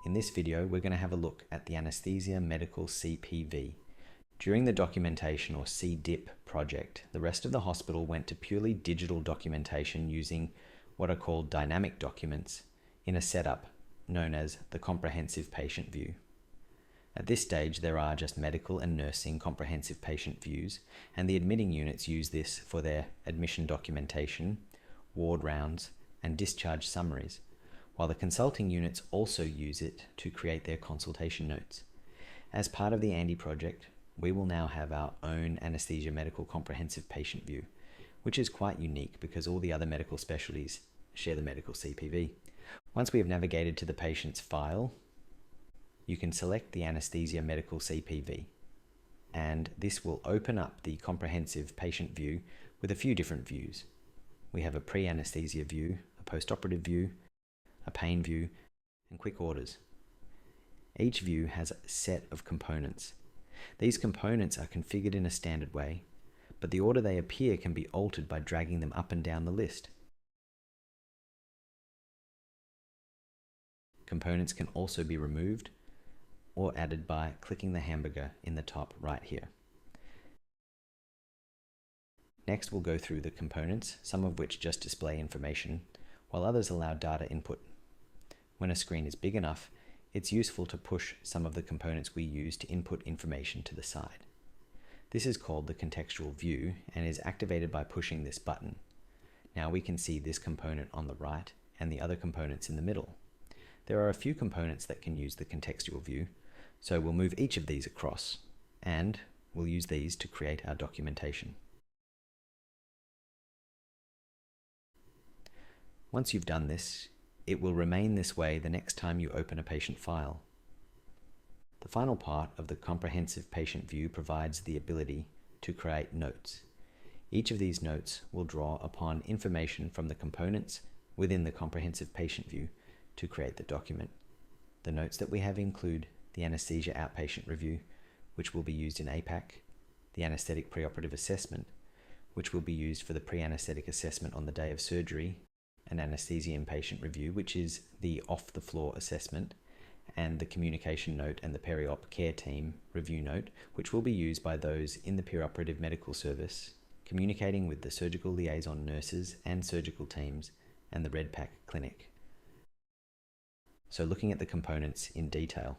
In this video, we're going to have a look at the Anesthesia Medical CPV. During the documentation or CDIP project, the rest of the hospital went to purely digital documentation using what are called dynamic documents in a setup known as the Comprehensive Patient View. At this stage, there are just medical and nursing comprehensive patient views, and the admitting units use this for their admission documentation, ward rounds, and discharge summaries, while the consulting units also use it to create their consultation notes. As part of the AnDI project, we will now have our own Anesthesia Medical Comprehensive Patient View, which is quite unique because all the other medical specialties share the medical CPV. Once we have navigated to the patient's file, you can select the Anesthesia Medical CPV, and this will open up the Comprehensive Patient View with a few different views. We have a pre-anesthesia view, a post-operative view, a pain view, and quick orders. Each view has a set of components. These components are configured in a standard way, but the order they appear can be altered by dragging them up and down the list. Components can also be removed or added by clicking the hamburger in the top right here. Next, we'll go through the components, some of which just display information, while others allow data input. When a screen is big enough, it's useful to push some of the components we use to input information to the side. This is called the contextual view and is activated by pushing this button. Now we can see this component on the right and the other components in the middle. There are a few components that can use the contextual view, so we'll move each of these across, and we'll use these to create our documentation. Once you've done this, it will remain this way the next time you open a patient file. The final part of the Comprehensive Patient View provides the ability to create notes. Each of these notes will draw upon information from the components within the Comprehensive Patient View to create the document. The notes that we have include the Anesthesia Outpatient Review, which will be used in APAC, the Anesthetic Preoperative Assessment, which will be used for the pre-anesthetic assessment on the day of surgery, an Anesthesia Inpatient Review, which is the off-the-floor assessment, and the Communication Note and the Peri-op Care Team Review Note, which will be used by those in the perioperative medical service, communicating with the surgical liaison nurses and surgical teams and the REDPAC clinic. So looking at the components in detail.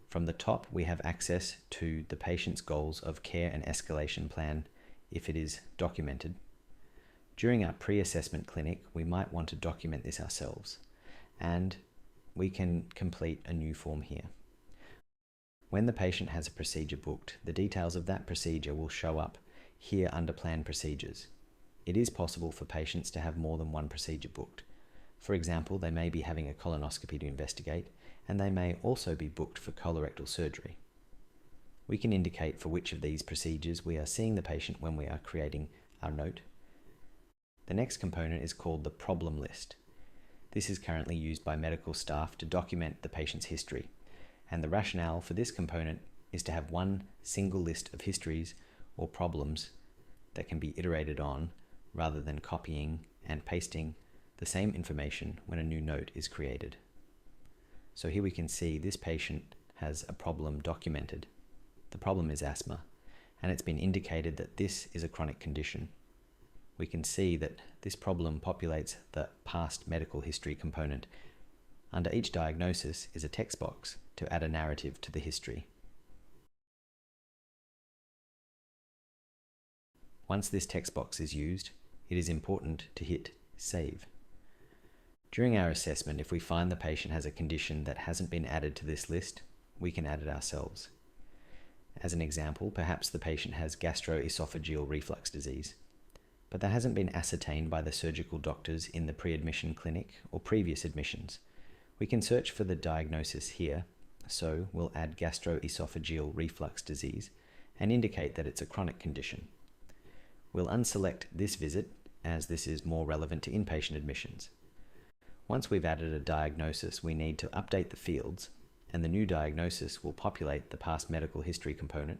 From the top, we have access to the patient's goals of care and escalation plan if it is documented. During our pre-assessment clinic, we might want to document this ourselves, and we can complete a new form here. When the patient has a procedure booked, the details of that procedure will show up here under Plan Procedures. It is possible for patients to have more than one procedure booked. For example, they may be having a colonoscopy to investigate, and they may also be booked for colorectal surgery. We can indicate for which of these procedures we are seeing the patient when we are creating our note. The next component is called the problem list. This is currently used by medical staff to document the patient's history, and the rationale for this component is to have one single list of histories or problems that can be iterated on rather than copying and pasting the same information when a new note is created. So here we can see this patient has a problem documented. The problem is asthma, and it's been indicated that this is a chronic condition. We can see that this problem populates the past medical history component. Under each diagnosis is a text box to add a narrative to the history. Once this text box is used, it is important to hit Save. During our assessment, if we find the patient has a condition that hasn't been added to this list, we can add it ourselves. As an example, perhaps the patient has gastroesophageal reflux disease, but that hasn't been ascertained by the surgical doctors in the pre-admission clinic or previous admissions. We can search for the diagnosis here, so we'll add gastroesophageal reflux disease and indicate that it's a chronic condition. We'll unselect this visit as this is more relevant to inpatient admissions. Once we've added a diagnosis, we need to update the fields, and the new diagnosis will populate the past medical history component.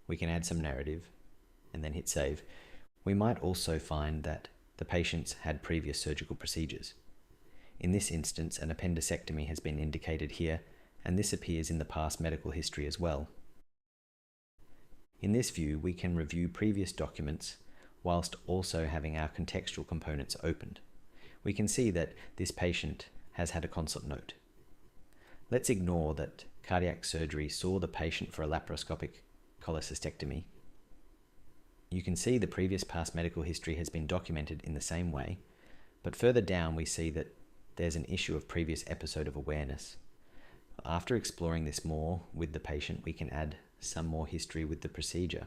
We can add some narrative and then hit Save. We might also find that the patients had previous surgical procedures. In this instance, an appendectomy has been indicated here, and this appears in the past medical history as well. In this view, we can review previous documents whilst also having our contextual components opened. We can see that this patient has had a consult note. Let's ignore that cardiac surgery saw the patient for a laparoscopic cholecystectomy. You can see the previous past medical history has been documented in the same way, but further down we see that there's an issue of previous episode of awareness. After exploring this more with the patient, we can add some more history with the procedure.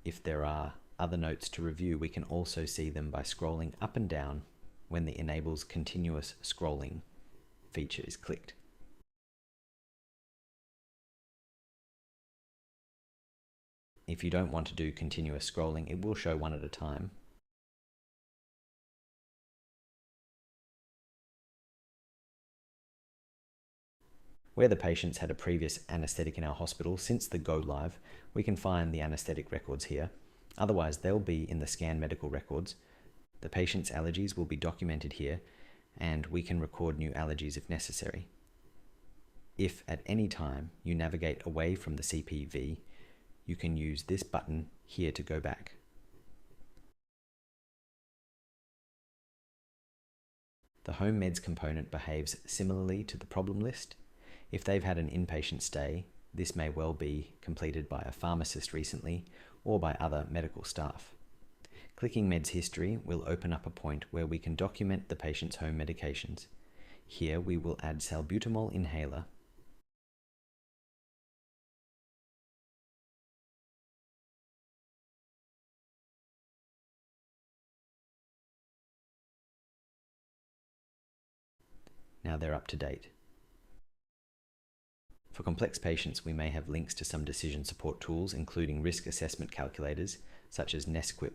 If there are other notes to review, we can also see them by scrolling up and down when the Enables Continuous Scrolling feature is clicked. If you don't want to do continuous scrolling, it will show one at a time. Where the patient's had a previous anaesthetic in our hospital since the go live, we can find the anaesthetic records here. Otherwise, they'll be in the scanned medical records. The patient's allergies will be documented here, and we can record new allergies if necessary. If at any time you navigate away from the CPV, you can use this button here to go back. The home meds component behaves similarly to the problem list. If they've had an inpatient stay, this may well be completed by a pharmacist recently or by other medical staff. Clicking Meds History will open up a point where we can document the patient's home medications. Here we will add salbutamol inhaler. Now they're up to date. For complex patients, we may have links to some decision support tools, including risk assessment calculators, such as NESQIP,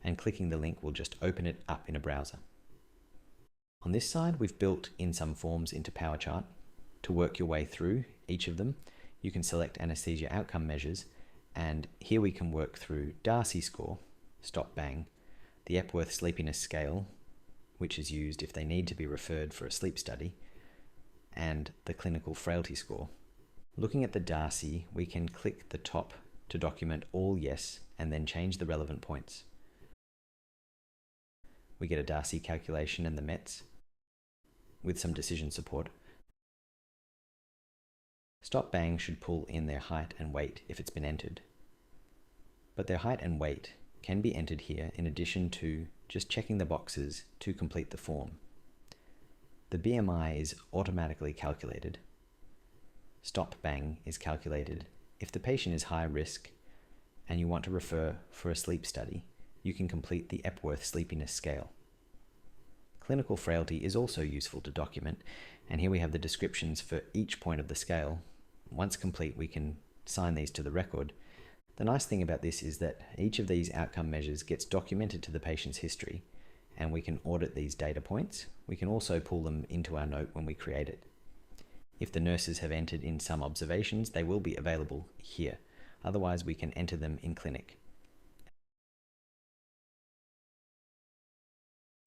and clicking the link will just open it up in a browser. On this side, we've built in some forms into PowerChart. To work your way through each of them, you can select anesthesia outcome measures, and here we can work through Darcy score, stop bang, the Epworth sleepiness scale, which is used if they need to be referred for a sleep study, and the clinical frailty score. Looking at the Darcy, we can click the top to document all yes and then change the relevant points. We get a Darcy calculation and the METs with some decision support. Stop bang should pull in their height and weight if it's been entered. But their height and weight can be entered here in addition to just checking the boxes to complete the form. The BMI is automatically calculated. Stop bang is calculated. If the patient is high risk and you want to refer for a sleep study, you can complete the Epworth sleepiness scale. Clinical frailty is also useful to document, and here we have the descriptions for each point of the scale. Once complete, we can sign these to the record. The nice thing about this is that each of these outcome measures gets documented to the patient's history, and we can audit these data points. We can also pull them into our note when we create it. If the nurses have entered in some observations, they will be available here. Otherwise, we can enter them in clinic.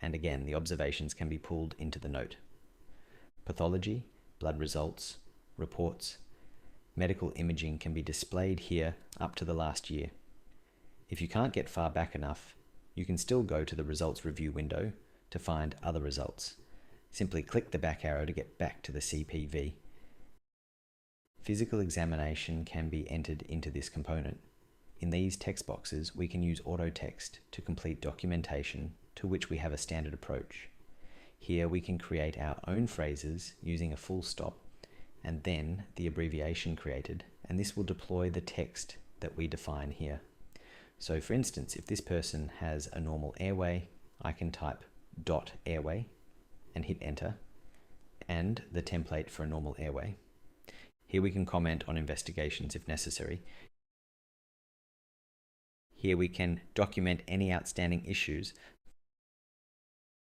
And again, the observations can be pulled into the note. Pathology, blood results, reports, medical imaging can be displayed here up to the last year. If you can't get far back enough, you can still go to the results review window to find other results. Simply click the back arrow to get back to the CPV. Physical examination can be entered into this component. In these text boxes, we can use auto text to complete documentation to which we have a standard approach. Here we can create our own phrases using a full stop and then the abbreviation created, and this will deploy the text that we define here. So for instance, if this person has a normal airway, I can type .airway and hit enter, and the template for a normal airway. Here we can comment on investigations if necessary. Here we can document any outstanding issues.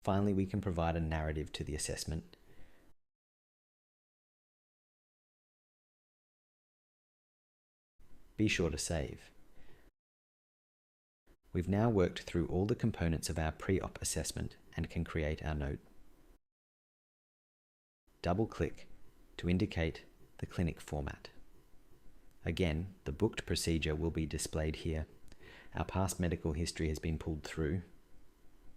Finally, we can provide a narrative to the assessment. Be sure to save. We've now worked through all the components of our pre-op assessment. and can create our note. Double-click to indicate the clinic format. Again, the booked procedure will be displayed here. Our past medical history has been pulled through.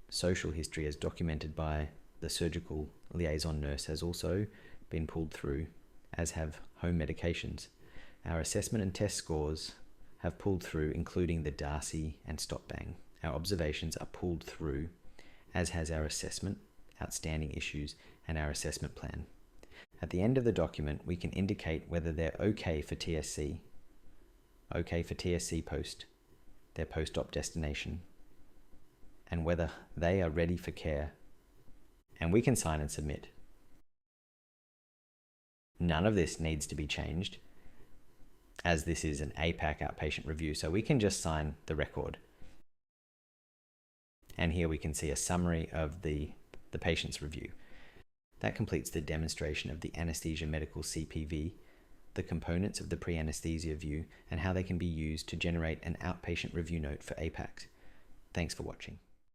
Social history, as documented by the surgical liaison nurse, has also been pulled through, as have home medications. Our assessment and test scores have pulled through, including the Darcy and Stop Bang. Our observations are pulled through, as has our assessment, outstanding issues, and our assessment plan. At the end of the document, we can indicate whether they're okay for TSC post, their post-op destination, and whether they are ready for care, and we can sign and submit. None of this needs to be changed, as this is an APAC outpatient review, so we can just sign the record. And here we can see a summary of the patient's review. That completes the demonstration of the anesthesia medical CPV, the components of the pre-anesthesia view, and how they can be used to generate an outpatient review note for APAC. Thanks for watching.